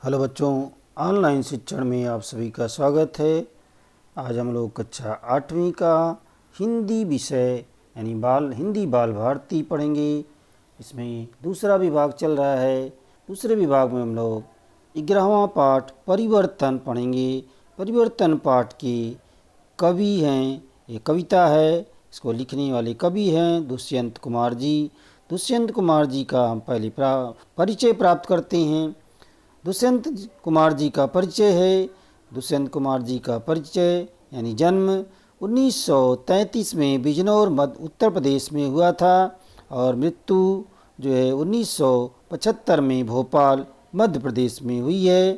Hello बच्चों, online शिक्षण में आप सभी का स्वागत है। आज हम लोग कक्षा 8वीं का हिंदी विषय यानी हिंदी बाल भारती पढ़ेंगे। इसमें दूसरा विभाग चल रहा है। दूसरे विभाग में हम लोग 11वां पाठ परिवर्तन पढ़ेंगे। परिवर्तन पाठ के कवि हैं, ये कविता है, इसको लिखने वाले कवि हैं दुष्यंत कुमार जी। दुष्यंत कुमार जी का हम पहले परिचय प्राप्त करते हैं। दुष्यंत कुमार जी का परिचय है। दुष्यंत कुमार जी का परिचय यानी जन्म 1933 में बिजनौर मध्य उत्तर प्रदेश में हुआ था और मृत्यु जो है 1975 में भोपाल मध्य प्रदेश में हुई है।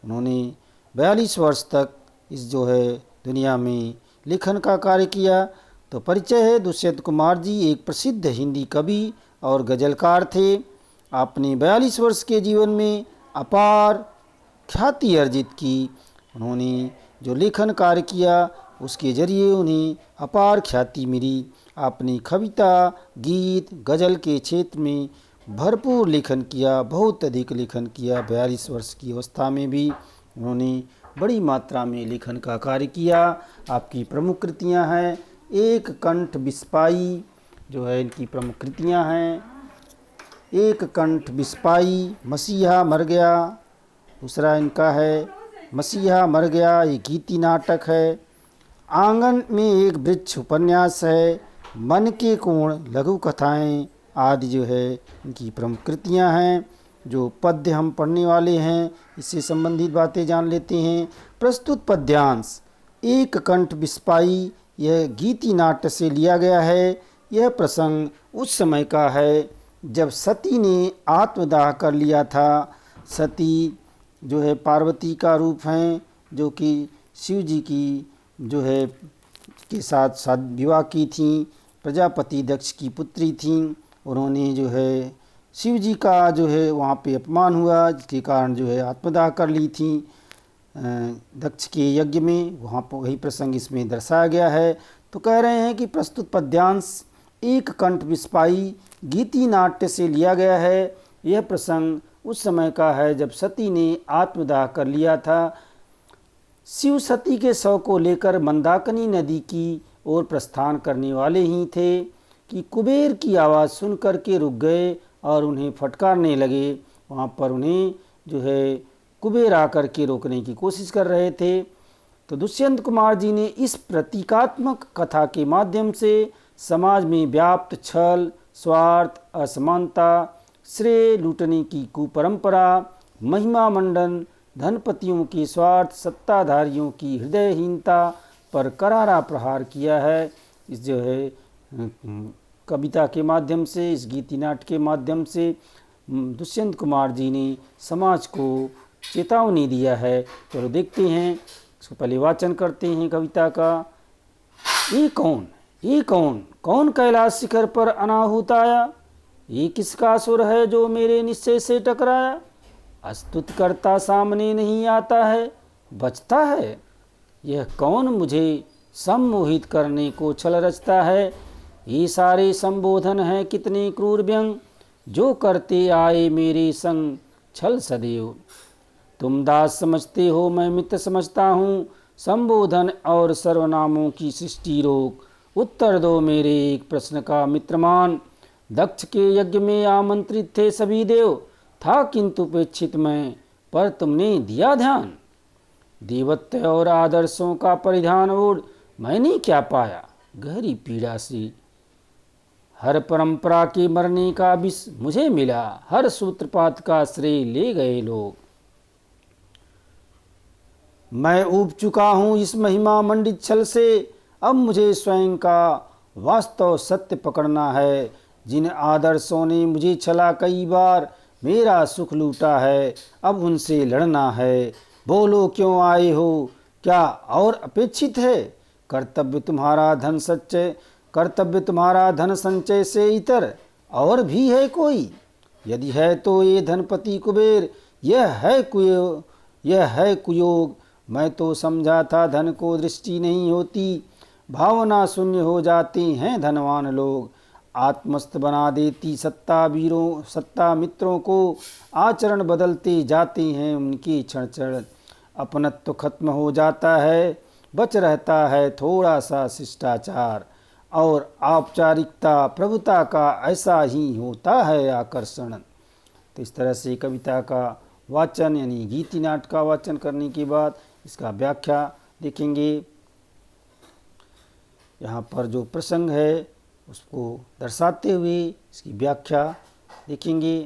उन्होंने 42 वर्ष तक इस जो है दुनिया में लेखन का कार्य किया। तो परिचय है, दुष्यंत कुमार जी एक प्रसिद्ध हिंदी कवि और गज़लकार थे। आपने 42 वर्ष के जीवन में अपार ख्याति अर्जित की। उन्होंने जो लेखन कार्य किया उसके जरिए उन्हें अपार ख्याति मिली। आपने कविता, गीत, गज़ल के क्षेत्र में भरपूर लेखन किया, बहुत अधिक लेखन किया। 42 वर्ष की अवस्था में भी उन्होंने बड़ी मात्रा में लेखन का कार्य किया। आपकी प्रमुख कृतियाँ हैं एक कंठ बिस्पाई, जो है इनकी प्रमुख कृतियाँ हैं। एक कंठ बिस्पाई, मसीहा मर गया, दूसरा इनका है मसीहा मर गया, ये गीति नाटक है। आंगन में एक वृक्ष उपन्यास है। मन के कोण लघु कथाएँ आदि जो है इनकी प्रमुख कृतियाँ हैं। जो पद्य हम पढ़ने वाले हैं इससे संबंधित बातें जान लेते हैं। प्रस्तुत पद्यांश एक कंठ बिस्पाई यह गीति नाट्य से लिया गया है। यह प्रसंग उस समय का है जब सती ने आत्मदाह कर लिया था। सती जो है पार्वती का रूप हैं, जो कि शिव जी की जो है के साथ विवाह की थी। प्रजापति दक्ष की पुत्री थी। उन्होंने जो है शिव जी का जो है वहाँ पे अपमान हुआ, जिसके कारण जो है आत्मदाह कर ली थी दक्ष के यज्ञ में। वहाँ पर वही प्रसंग इसमें दर्शाया गया है। तो कह रहे हैं कि प्रस्तुत पद्यांश एक कंठ बिस्पाई गीति नाट्य से लिया गया है। यह प्रसंग उस समय का है जब सती ने आत्मदाह कर लिया था। शिव सती के शव को लेकर मंदाकिनी नदी की ओर प्रस्थान करने वाले ही थे कि कुबेर की आवाज़ सुन कर के रुक गए और उन्हें फटकारने लगे। वहाँ पर उन्हें जो है कुबेर आकर के रोकने की कोशिश कर रहे थे। तो दुष्यंत कुमार जी ने इस प्रतीकात्मक कथा के माध्यम से समाज में व्याप्त छल, स्वार्थ, असमानता, श्रेय लूटने की कुपरंपरा, महिमा मंडन, धनपतियों के स्वार्थ, सत्ताधारियों की हृदयहीनता पर करारा प्रहार किया है। इस जो है कविता के माध्यम से, इस गीति नाट्य के माध्यम से दुष्यंत कुमार जी ने समाज को चेतावनी दिया है। चलो देखते हैं, इसको पहले वाचन करते हैं कविता का। ये कौन, ये कौन, कौन कैलाश शिखर पर अनाहुत आया? ये किसका सुर है जो मेरे निश्चय से टकराया? अस्तुत करता सामने नहीं आता है, बचता है। यह कौन मुझे सम्मोहित करने को छल रचता है? ये सारे संबोधन हैं कितने क्रूर व्यंग, जो करते आए मेरे संग छल सदैव। तुम दास समझते हो, मैं मित्र समझता हूँ, संबोधन और सर्वनामों की सृष्टि रोक। उत्तर दो मेरे एक प्रश्न का मित्रमान। दक्ष के यज्ञ में आमंत्रित थे सभी देव, था किंतु उपेक्षित मैं, पर तुमने दिया ध्यान। देवत्व और आदर्शों का परिधान ओढ़ मैंने क्या पाया गहरी पीड़ा से। हर परंपरा के मरने का विष मुझे मिला, हर सूत्रपात का श्रेय ले गए लोग। मैं ऊब चुका हूँ इस महिमा मंडित छल से, अब मुझे स्वयं का वास्तव सत्य पकड़ना है। जिन आदर्शों ने मुझे छला कई बार, मेरा सुख लूटा है, अब उनसे लड़ना है। बोलो क्यों आए हो, क्या और अपेक्षित है? कर्तव्य तुम्हारा धन सच्चय, कर्तव्य तुम्हारा धन संचय से इतर और भी है कोई? यदि है तो ये धनपति कुबेर, यह है कुयोग। मैं तो समझा था धन को दृष्टि नहीं होती, भावना शून्य हो जाते हैं धनवान लोग। आत्मस्थ बना देती सत्ता मित्रों को, आचरण बदलते जाते हैं उनके क्षण क्षण। अपनत्व खत्म हो जाता है, बच रहता है थोड़ा सा शिष्टाचार, और औपचारिकता प्रभुता का ऐसा ही होता है आकर्षण। तो इस तरह से कविता का वाचन यानी गीति नाट्य का वाचन करने के बाद इसका व्याख्या देखेंगे। यहाँ पर जो प्रसंग है उसको दर्शाते हुए इसकी व्याख्या देखेंगे।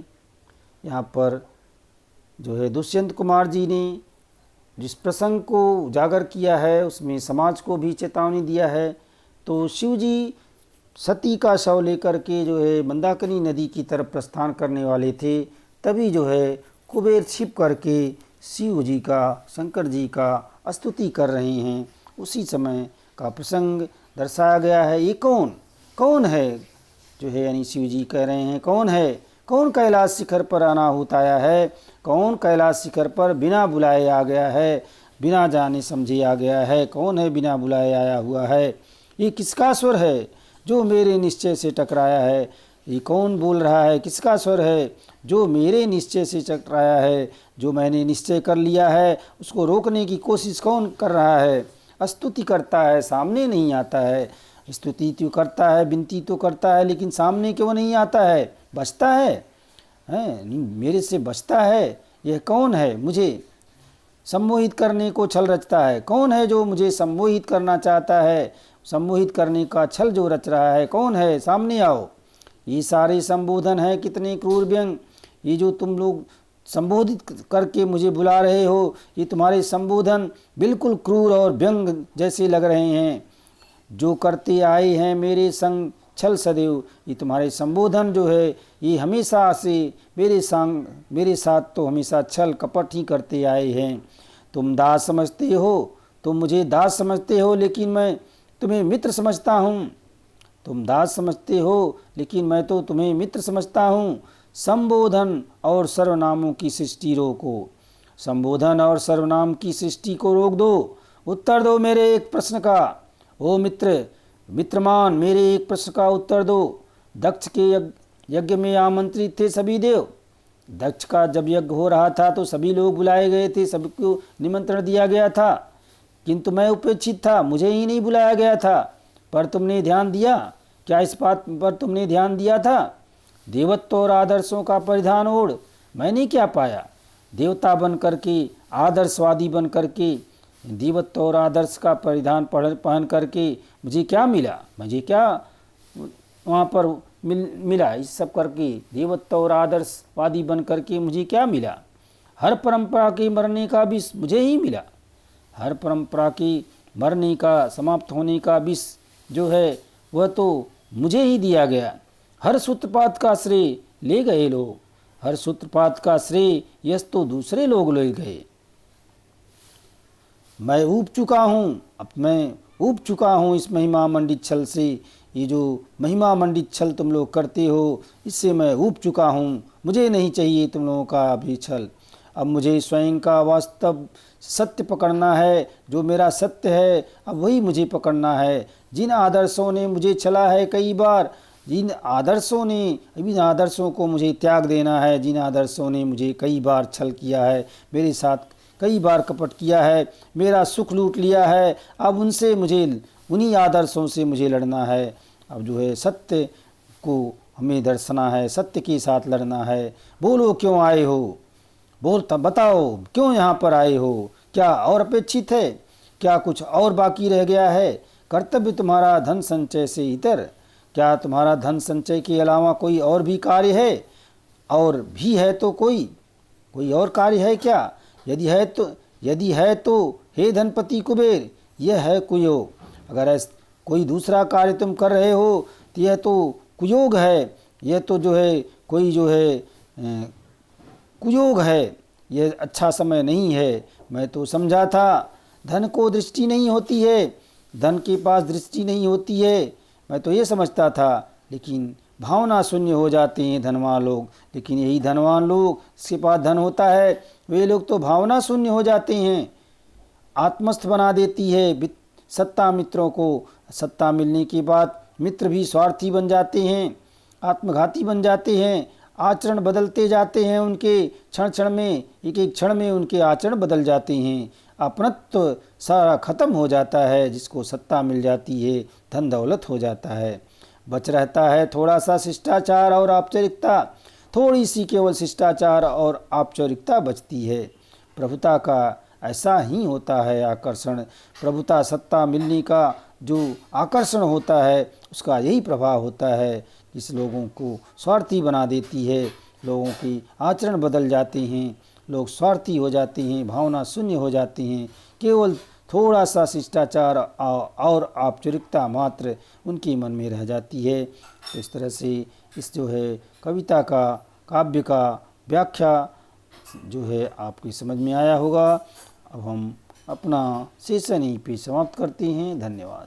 यहाँ पर जो है दुष्यंत कुमार जी ने जिस प्रसंग को उजागर किया है उसमें समाज को भी चेतावनी दिया है। तो शिव जी सती का शव लेकर के जो है मंदाकिनी नदी की तरफ प्रस्थान करने वाले थे, तभी जो है कुबेर छिप करके शिव जी का शंकर जी का स्तुति कर रहे हैं। उसी समय का प्रसंग दर्शाया गया है। ये कौन है जो है, यानी शिव जी कह रहे हैं कौन है, कौन कैलाश शिखर पर अनाहुत आया है, कौन कैलाश शिखर पर बिना बुलाए आ गया है, बिना जाने समझे आ गया है, कौन है बिना बुलाए आया हुआ है, ये किसका स्वर है जो मेरे निश्चय से टकराया है, ये कौन बोल रहा है, किसका स्वर है जो मेरे निश्चय से टकराया है, जो मैंने निश्चय कर लिया है उसको रोकने की कोशिश कौन कर रहा है। स्तुति करता है, सामने नहीं आता है, स्तुति तो करता है, विनती तो करता है, लेकिन सामने क्यों नहीं आता है, बचता है, मेरे से बचता है। यह कौन है मुझे सम्मोहित करने को छल रचता है, कौन है जो मुझे सम्मोहित करना चाहता है, सम्मोहित करने का छल जो रच रहा है कौन है, सामने आओ। ये सारे संबोधन है कितने क्रूर व्यंग, ये जो तुम लोग संबोधित करके मुझे बुला रहे हो, ये तुम्हारे संबोधन बिल्कुल क्रूर और व्यंग जैसे लग रहे हैं। जो करते आए हैं मेरे संग छल सदैव, ये तुम्हारे संबोधन जो है ये हमेशा से मेरे साथ तो हमेशा छल कपट ही करते आए हैं। तुम दास समझते हो, तुम मुझे दास समझते हो, लेकिन मैं तुम्हें मित्र समझता हूँ। तुम दास समझते हो लेकिन मैं तो तुम्हें मित्र समझता हूँ। संबोधन और सर्वनामों की सृष्टि रोको, संबोधन और सर्वनाम की सृष्टि को रोक दो। उत्तर दो मेरे एक प्रश्न का, ओ मित्रमान मेरे एक प्रश्न का उत्तर दो। दक्ष के यज्ञ में आमंत्रित थे सभी देव। दक्ष का जब यज्ञ हो रहा था तो सभी लोग बुलाए गए थे, सबको निमंत्रण दिया गया था, किंतु मैं उपेक्षित था, मुझे ही नहीं बुलाया गया था। पर तुमने ध्यान दिया क्या, इस बात पर तुमने ध्यान दिया था? देवत्व और आदर्शों का परिधान ओढ़ मैंने क्या पाया? देवता बन करके, आदर्शवादी बन करके, देवत्व और आदर्श का परिधान पहन करके मुझे क्या मिला? मुझे क्या वहाँ पर मिला? इस सब करके देवत्व और आदर्शवादी बन करके मुझे क्या मिला? हर परंपरा के मरने का विष मुझे ही मिला। हर परंपरा के मरने का, समाप्त होने का विष जो है वह तो मुझे ही दिया गया। हर सूत्रपात का श्रेय ले गए लोग, हर सूत्रपात का श्रेय यश तो दूसरे लोग ले गए। मैं ऊब चुका हूँ, अब मैं ऊब चुका हूँ इस महिमा मंडित छल से। ये जो महिमा मंडित छल तुम लोग करते हो इससे मैं ऊब चुका हूँ, मुझे नहीं चाहिए तुम लोगों का भी छल। अब मुझे स्वयं का वास्तव सत्य पकड़ना है, जो मेरा सत्य है अब वही मुझे पकड़ना है। जिन आदर्शों ने मुझे छला है कई बार, जिन आदर्शों को मुझे त्याग देना है, जिन आदर्शों ने मुझे कई बार छल किया है, मेरे साथ कई बार कपट किया है, मेरा सुख लूट लिया है, अब उन्हीं आदर्शों से मुझे लड़ना है। अब जो है सत्य को हमें दर्शना है, सत्य के साथ लड़ना है। बोलो क्यों आए हो, बताओ क्यों यहाँ पर आए हो? क्या और अपेक्षित है? क्या कुछ और बाकी रह गया है? कर्तव्य तुम्हारा धन संचय से इतर, क्या तुम्हारा धन संचय के अलावा कोई और भी कार्य है? और भी है तो कोई और कार्य है क्या? यदि है तो हे धनपति कुबेर, यह है कुयोग। अगर कोई दूसरा कार्य तुम कर रहे हो तो यह तो कुयोग है, यह तो जो है कोई जो है कुयोग है, यह अच्छा समय नहीं है। मैं तो समझा था धन को दृष्टि नहीं होती है, धन के पास दृष्टि नहीं होती है, मैं तो ये समझता था। लेकिन भावना शून्य हो जाते हैं धनवान लोग। लेकिन यही धनवान लोग, जिसके पास धन होता है, वे लोग तो भावना शून्य हो जाते हैं। आत्मस्थ बना देती है सत्ता मित्रों को। सत्ता मिलने के बाद मित्र भी स्वार्थी बन जाते हैं, आत्मघाती बन जाते हैं, आचरण बदलते जाते हैं उनके, क्षण क्षण में, एक एक क्षण में उनके आचरण बदल जाते हैं। अपनत्व सारा खत्म हो जाता है, जिसको सत्ता मिल जाती है धन दौलत हो जाता है। बच रहता है थोड़ा सा शिष्टाचार और औपचारिकता, थोड़ी सी केवल शिष्टाचार और औपचारिकता बचती है। प्रभुता का ऐसा ही होता है आकर्षण। प्रभुता सत्ता मिलने का जो आकर्षण होता है उसका यही प्रभाव होता है, जिस लोगों को स्वार्थी बना देती है। लोगों के आचरण बदल जाते हैं, लोग स्वार्थी हो जाते हैं, भावना शून्य हो जाते हैं। केवल थोड़ा सा शिष्टाचार और औपचारिकता मात्र उनके मन में रह जाती है। तो इस तरह से इस जो है कविता का, काव्य का व्याख्या जो है आपकी समझ में आया होगा। अब हम अपना सेशन यहीं पे समाप्त करते हैं। धन्यवाद।